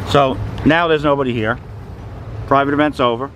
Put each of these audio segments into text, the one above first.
So now there's nobody here. Private event's over.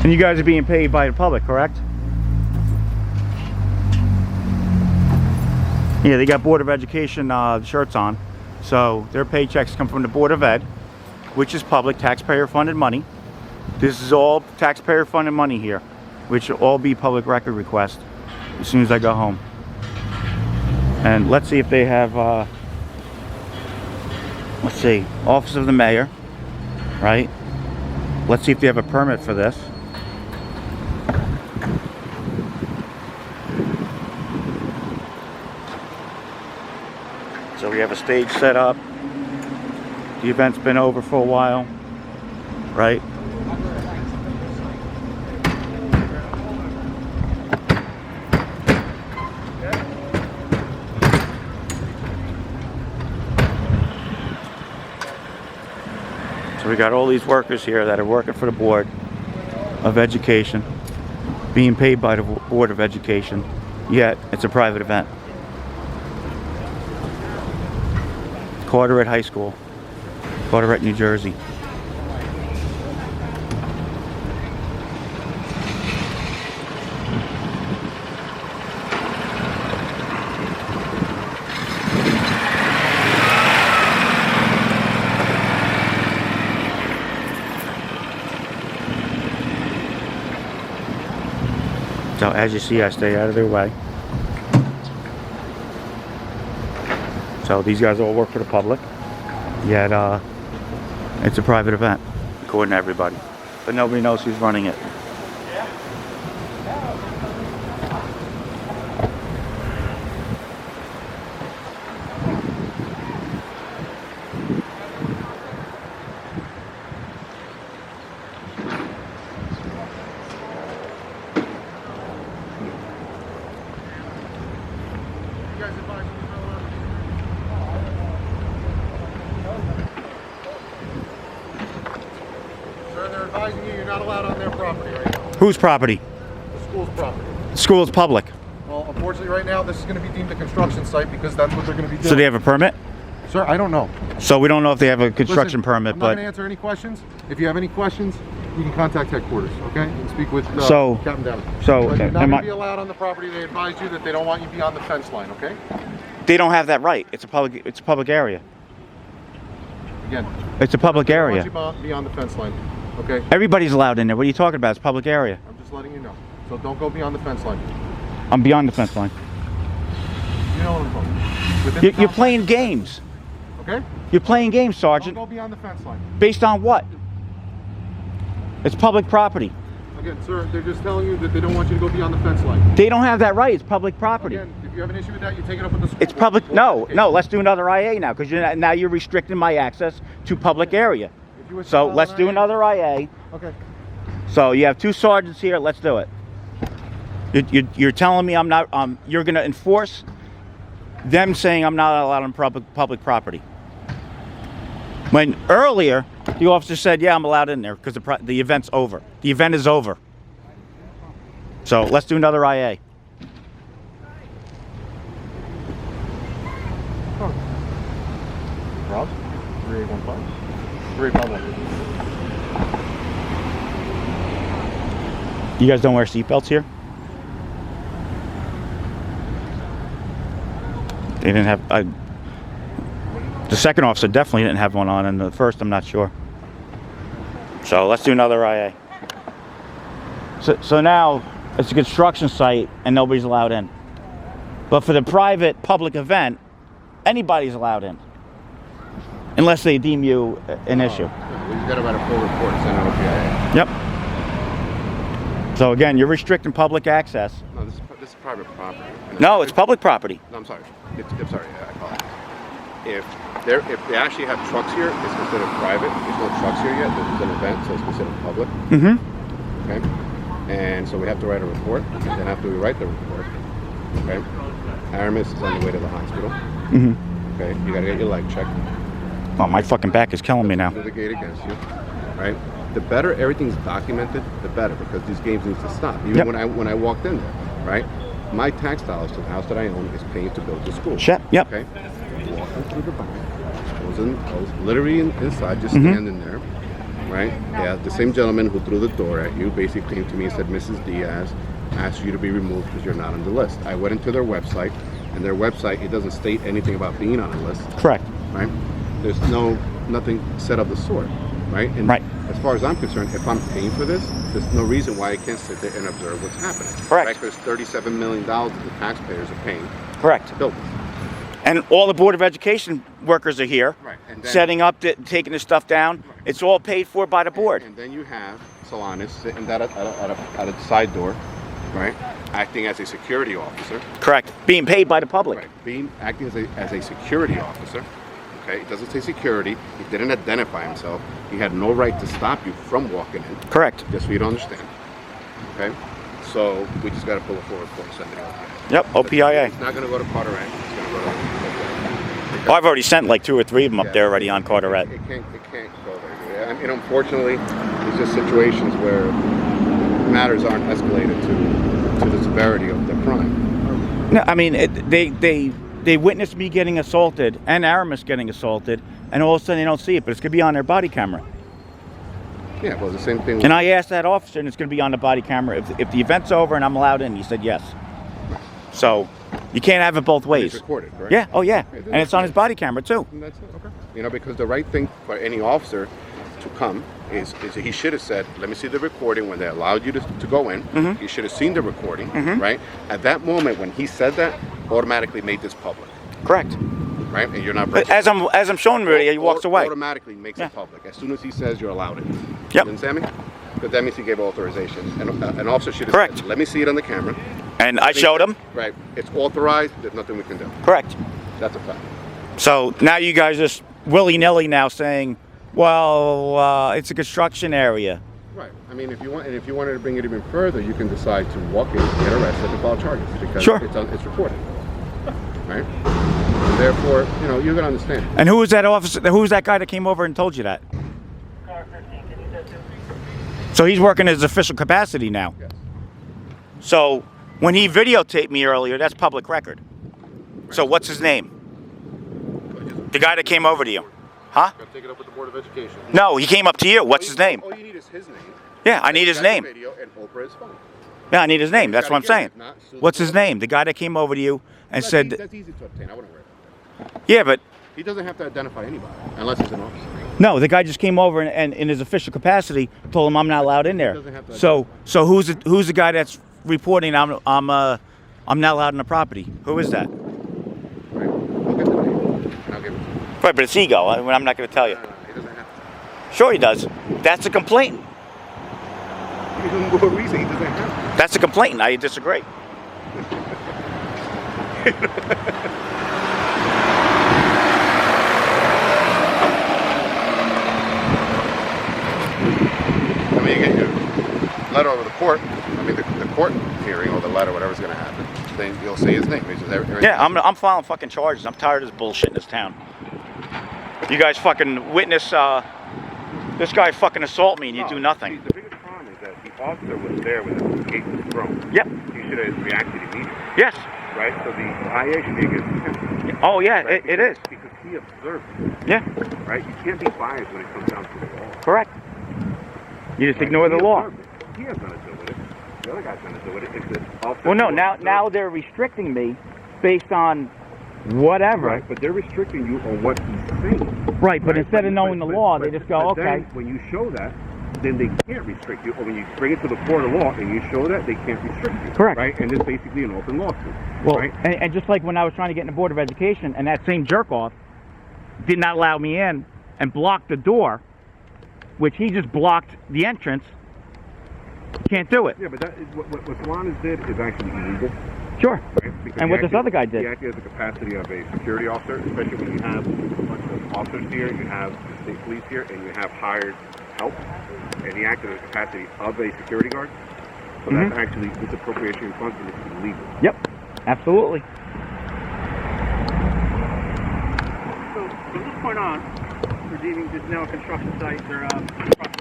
And you guys are being paid by the public, correct? Yeah, they got Board of Education shirts on. So their paychecks come from the Board of Ed, which is public, taxpayer funded money. This is all taxpayer funded money here, which will all be public record request as soon as I go home. And let's see if they have, let's see, Office of the Mayor, right? Let's see if they have a permit for this. So we have a stage set up. The event's been over for a while, right? So we got all these workers here that are working for the Board of Education, being paid by the Board of Education, yet it's a private event. Carteret High School, Carteret, New Jersey. So as you see, I stay out of their way. So these guys all work for the public, yet it's a private event, according to everybody. But nobody knows who's running it. They're advising you're not allowed on their property right now. Whose property? The school's property. The school's public. Well, unfortunately right now this is going to be deemed a construction site because that's what they're going to be doing. So they have a permit? Sir, I don't know. So we don't know if they have a construction Listen, permit, I'm but... not going to answer any questions. If you have any questions, you can contact headquarters, okay? And speak with Captain Downey. So, But you're not am going I... to be allowed on the property. They advised you that they don't want you beyond the fence line, okay? They don't have that right. It's a public area. Again, It's a public they area. don't want you beyond the fence line, okay? Everybody's allowed in there. What are you talking about? It's a public area. I'm just letting you know. So don't go beyond the fence line. I'm beyond the fence line. You know what I'm talking about. Within You're the playing games. Okay? You're playing games, Sergeant. Don't go beyond the fence line. Based on what? It's public property. Again, sir, they're just telling you that they don't want you to go beyond the fence line. They don't have that right. It's public property. Again, if you have an issue with that, you take it up with the school. It's public. No. Let's do another IA now, because now you're restricting my access to public area. If you wish to So file let's an do IA. another IA. Okay. So you have two sergeants here. Let's do it. You're telling me I'm not. You're going to enforce them saying I'm not allowed on public property. When earlier the officer said, "Yeah, I'm allowed in there because the event's over. The event is over." So let's do another IA. Rob? 3815. 3815. You guys don't wear seatbelts here? They didn't have. The second officer definitely didn't have one on, and the first, I'm not sure. So let's do another IA. So now it's a construction site and nobody's allowed in. But for the private public event, anybody's allowed in, unless they deem you an issue. You got to write a full report and send it over to PIA. Yep. So again, you're restricting public access. No, this is private property. No, it's public property. No, I'm sorry. I'm sorry. I apologize. If they actually have trucks here, it's considered private. There's no trucks here yet. This is an event, so it's considered public. Mm-hmm. Okay. And so we have to write a report. And then after we write the report, okay, Aramis is on the way to the hospital. Mm-hmm. Okay, you gotta get your leg checked. Oh, my fucking back is killing me now. Litigate against you, right? The better everything's documented, the better, because these games need to stop. Even when I walked in there, right? My tax dollars to the house that I own is paying to build the school. Yep. Okay. Walking through the back, I was literally inside, just standing there, right? Yeah. The same gentleman who threw the door at you basically came to me and said, "Mrs. Diaz asked you to be removed because you're not on the list." I went into their website, and their website, it doesn't state anything about being on a list. Correct. Right? There's nothing set of the sort, right? And as far as I'm concerned, if I'm paying for this, there's no reason why I can't sit there and observe what's happening. Correct. Right? There's $37 million that the taxpayers are paying. Correct. To build this. And all the Board of Education workers are here, and then, setting up, taking the stuff down. It's all paid for by the board. And then you have Solanas sitting at a side door, right? Acting as a security officer. Correct. Being paid by the public. Right. Acting as a security officer. Okay, it doesn't say security. He didn't identify himself. He had no right to stop you from walking in. Correct. Just so you don't understand. Okay, so we just got to pull it forward for and send it out. Yep, OPIA. It's not going to go to Carteret. It's going to go to OPIA. Oh, I've already sent like 2 or 3 of them up there already on Carteret. It can't go there. And unfortunately, there's just situations where matters aren't escalated to the severity of the crime. No, I mean, they witnessed me getting assaulted and Aramis getting assaulted, and all of a sudden they don't see it, but it's going to be on their body camera. Yeah, well, the same thing. And I asked that officer, and it's going to be on the body camera. If the event's over and I'm allowed in, he said yes. So you can't have it both ways. It's recorded, correct? Yeah, oh yeah. And it's on his body camera too. And that's it, okay. You know, because the right thing for any officer to come is he should have said, let me see the recording when they allowed you to go in. You should have seen the recording, right? At that moment when he said that, automatically made this public. Correct. Right? And you're not breaking. As I'm showing him already, he walks away. Automatically makes it public. As soon as he says you're allowed it. Yep. You understand me? But that means he gave authorization. And an officer should have said, let me see it on the camera. And I showed him. Right. It's authorized. There's nothing we can do. Correct. That's a fact. So now you guys just willy-nilly now saying, well, it's a construction area. Right. I mean, if you wanted to bring it even further, you can decide to walk in, get arrested, and file charges because it's recorded. Right. And therefore, you know, you're gonna understand. And who was that officer? Who was that guy that came over and told you that? So he's working in his official capacity now. Yes. So when he videotaped me earlier, that's public record. Right. So what's his name? The guy that came over to you. Huh? Gotta take it up with the Board of Education. No, he came up to you. What's his name? All you need is his name. Yeah, I need his name. Video and Oprah's phone. Yeah, I need his name. That's what I'm saying. What's his name? The guy that came over to you and said... That's easy to obtain. I wouldn't worry about that. Yeah, but... He doesn't have to identify anybody unless he's an officer. No, the guy just came over and in his official capacity told him I'm not allowed in there. So who's the guy that's reporting I'm not allowed in the property? Who is that? Right. I'll get the name and I'll give it to you. Right, but it's ego. I'm not going to tell you. No, he doesn't have to. Sure he does. That's a complaint. Even more reason he doesn't have to. That's a complaint. I disagree. I mean, you get your letter over the court. I mean, the court hearing or the letter, whatever's going to happen. Then you'll say his name. Yeah, I'm filing fucking charges. I'm tired of this bullshit in this town. You guys fucking witness this guy fucking assault me and you do nothing. The biggest problem is that the officer was there when the gate was thrown. Yep. He should have reacted immediately. Yes. Right? So the IA should be against him. Oh yeah, right? it is. Because he observed it. Yeah. Right? You can't be biased when it comes down to the law. Correct. You just ignore the law. He has nothing to do with it. The other guy's nothing to do with it. It's the officer. Well, no. Now they're restricting me based on whatever. Right, but they're restricting you on what he's saying. Right, but instead of knowing the law, they just go, okay. Then when you show that, then they can't restrict you. Or when you bring it to the court of law and you show that, they can't restrict you. Correct. Right, and it's basically an open lawsuit. Well, right? and just like when I was trying to get in the Board of Education, and that same jerk-off did not allow me in and blocked the door, which he just blocked the entrance. You can't do it. Yeah, but that is, what Solanas did is actually illegal. Sure. Right? And what this other guy did. He acted as the capacity of a security officer, especially when you have a bunch of officers here, you have the state police here, and you have hired help. And he acted as the capacity of a security guard. So that's actually misappropriation of funds and it's illegal. Yep, absolutely. So from this point on, we're deeming this now a construction site. They're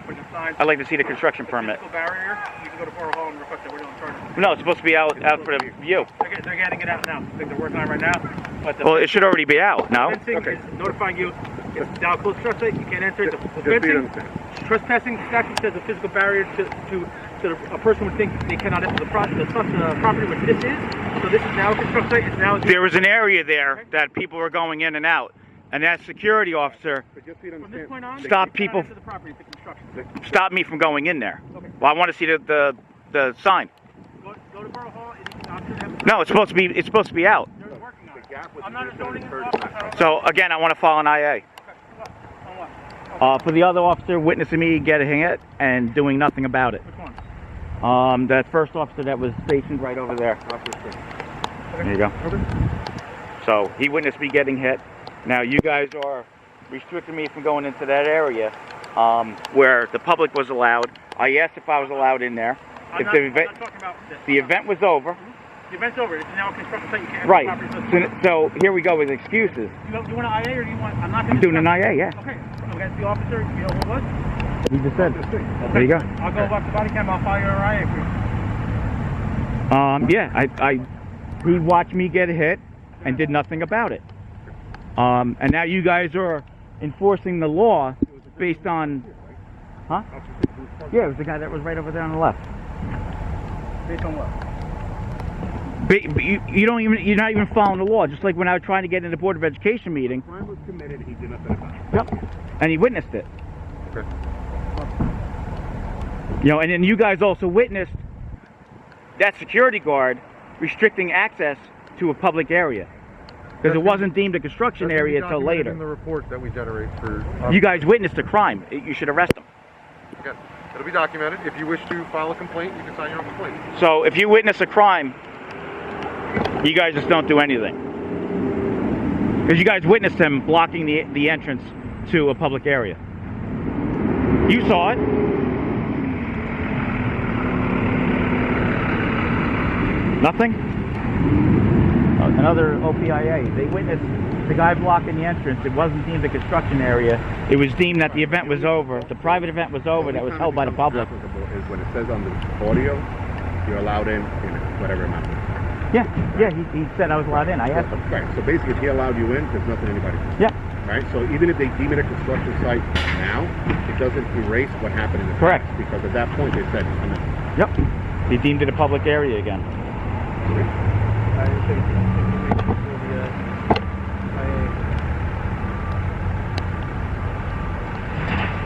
putting a sign. I'd like to see the construction permit. Physical barrier. You can go to Borough Hall and request that we're doing charges. No, it's supposed to be out for the view. They're getting it out now. I think they're working on it right now. But the Well, it should already be out, no? fencing is notifying you. It's now a closed trust site. You can't enter it. The fencing, trespassing statute says a physical barrier to a person would think they cannot enter the property, which this is. So this is now a construction site. It's now. There was an area there that people were going in and out, and that security officer From this point on, Stop they cannot people- enter the property. It's a construction site. stopped me from going in there. Okay. Well, I want to see the sign. Go to Borough Hall. It's option have- No, it's supposed to be out. They're working on it. gap with I'm the not a zoning third officer. time. So again, I want to file an IA. On what? For the other officer witnessing me getting hit and doing nothing about it. Which one? That first officer that was stationed right over there. There you go. So he witnessed me getting hit. Now you guys are restricting me from going into that area where the public was allowed. I asked if I was allowed in there. I'm If not the event talking about this. the event was over, The event's over. It's now a construction site. You can't right? enter the property. So here we go with excuses. Do you want an IA or do you want? I'm not going I'm to. doing an IA, yeah. Okay. Against the officer, you know who it was? You just said. There you go. I'll go watch the body cam. I'll file your IA for you. Yeah, he watched me get hit and did nothing about it. And now you guys are enforcing the law based on, huh? Yeah, it was the guy that was right over there on the left. Based on what? You're not even following the law. Just like when I was trying to get in the Board of Education meeting. Crime was committed, he did nothing about it. Yep. And he witnessed it. Okay. You know, and then you guys also witnessed that security guard restricting access to a public area. Because it wasn't deemed a construction area until later. In the report that we generate for... You guys witnessed a crime. You should arrest them. Again, it'll be documented. If you wish to file a complaint, you can sign your own complaint. So if you witness a crime, you guys just don't do anything. Because you guys witnessed him blocking the entrance to a public area. You saw it. Nothing? Another OPIA. They witnessed the guy blocking the entrance. It wasn't deemed a construction area. It was deemed that the event was over. The private event was over that was held by the public. Is when it says on the audio, you're allowed in whatever amount. Yeah, he said I was allowed in. I asked him. Right, so basically if he allowed you in, there's nothing anybody can do. Yeah. Right, so even if they deem it a construction site now, it doesn't erase what happened in the Correct. past, because at that point they said, I'm in. Yep. He deemed it a public area again.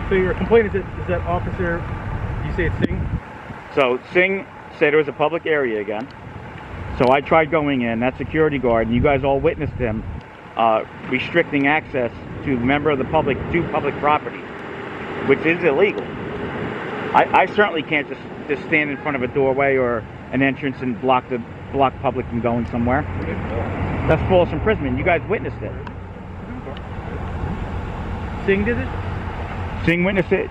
So your complaint is that officer, you say it's Singh? So Singh said it was a public area again. So I tried going in, that security guard, and you guys all witnessed him restricting access to a member of the public to public property, which is illegal. I certainly can't just stand in front of a doorway or an entrance and block public from going somewhere. That's false imprisonment. You guys witnessed it. Singh did it? Singh witnessed it.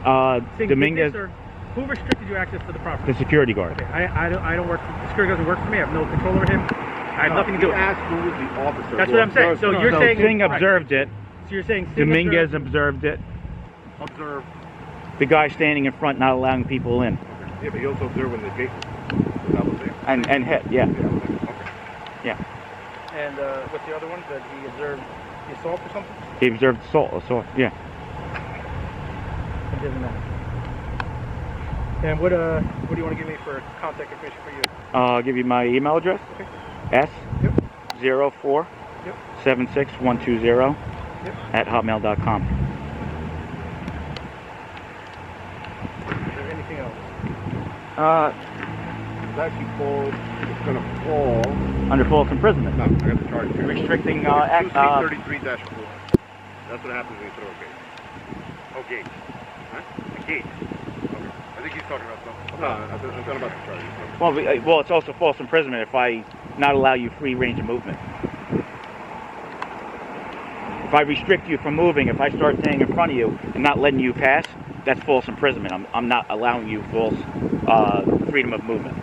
Singh Dominguez, did this, or who restricted your access to the property? the security guard. Okay, I don't work. The security doesn't work for me. I have no control over him. I have nothing to do with it. Ask who was the officer. That's what I'm saying. So you're saying Singh right. observed it. So you're saying Singh Dominguez observed it. Observed. The guy standing in front not allowing people in. Yeah, but he also observed when the gate was that what they- And hit, yeah. Okay. Yeah. And what's the other one? That he observed the assault or something? He observed assault, yeah. It doesn't matter. And what do you want to give me for contact information for you? I'll give you my email address. Okay. S04 Yep. 76120 Yep. at hotmail.com. Is there anything else? It's actually called, it's going to fall. Under false imprisonment. No, I got the charge here. Restricting, 33-4. That's what happens when you throw a gate. Oh, gate. Huh? A gate. Okay. I think he's talking about something. No, I'm talking about the charge. well, it's also false imprisonment if I not allow you free range of movement. If I restrict you from moving, if I start staying in front of you and not letting you pass, that's false imprisonment. I'm not allowing you false freedom of movement.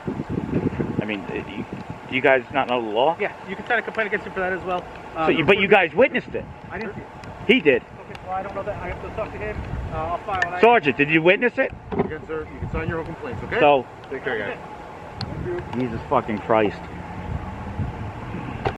mean, do you guys not know the law? Yeah, you can sign a complaint against him for that as well. But you guys witnessed it. I didn't see it. He did. Okay, well, I don't know that. I have to talk to him. I'll file an Sergeant, did you witness it? Again, sir, you can sign your own complaints, okay? So, Take care, guys. Jesus fucking Christ.